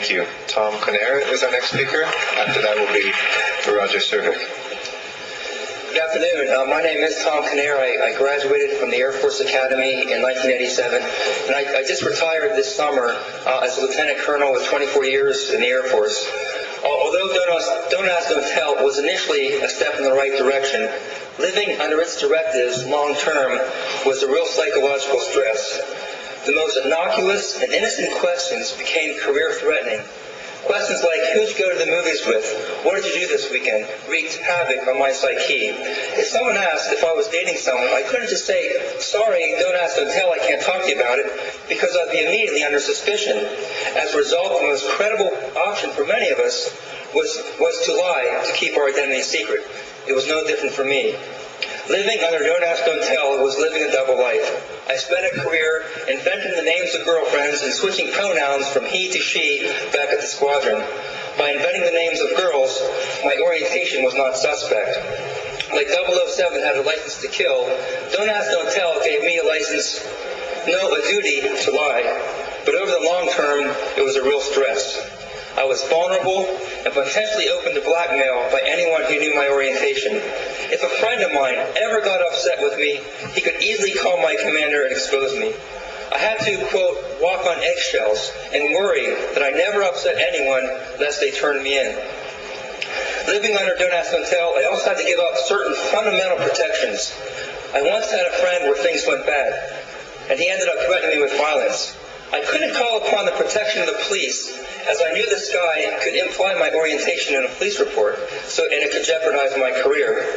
Thank you. Tom Conera is our next speaker. After that will be Roger Servik. Good afternoon. My name is Tom Conera. I graduated from the Air Force Academy in 1987, and I just retired this summer as a lieutenant colonel with 24 years in the Air Force. Although Don't Ask, Don't Tell was initially a step in the right direction, living under its directives long term was a real psychological stress. The most innocuous and innocent questions became career-threatening. Questions like, who'd you go to the movies with? What did you do this weekend? Wreaked havoc on my psyche. If someone asked if I was dating someone, I couldn't just say, sorry, don't ask, don't tell, I can't talk to you about it, because I'd be immediately under suspicion. As a result, the most credible option for many of us was to lie, to keep our identity secret. It was no different for me. Living under Don't Ask, Don't Tell was living a double life. I spent a career inventing the names of girlfriends and switching pronouns from he to she back at the squadron. By inventing the names of girls, my orientation was not suspect. Like 007 had a license to kill, Don't Ask, Don't Tell gave me a license, no, a duty to lie. But over the long term, it was a real stress. I was vulnerable and potentially open to blackmail by anyone who knew my orientation. If a friend of mine ever got upset with me, he could easily call my commander and expose me. I had to, quote, walk on eggshells and worry that I never upset anyone lest they turned me in. Living under Don't Ask, Don't Tell, I also had to give up certain fundamental protections. I once had a friend where things went bad, and he ended up threatening me with violence. I couldn't call upon the protection of the police, as I knew this guy could imply my orientation in a police report, and it could jeopardize my career.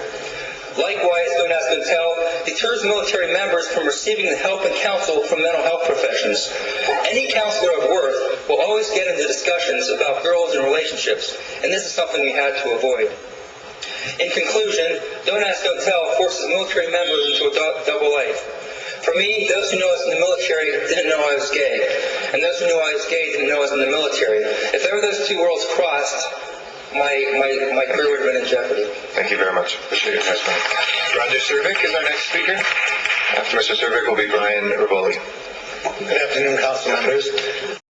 Likewise, Don't Ask, Don't Tell deters military members from receiving the help and counsel from mental health professions. Any counselor of worth will always get into discussions about girls and relationships, and this is something we had to avoid. In conclusion, Don't Ask, Don't Tell forces military members into a double life. For me, those who knew us in the military didn't know I was gay, and those who knew I was gay didn't know I was in the military. If ever those two worlds crossed, my career would have been in jeopardy. Thank you very much. Appreciate your testimony. Roger Servik is our next speaker. After Mr. Servik will be Brian Rivoli. Good afternoon, council members.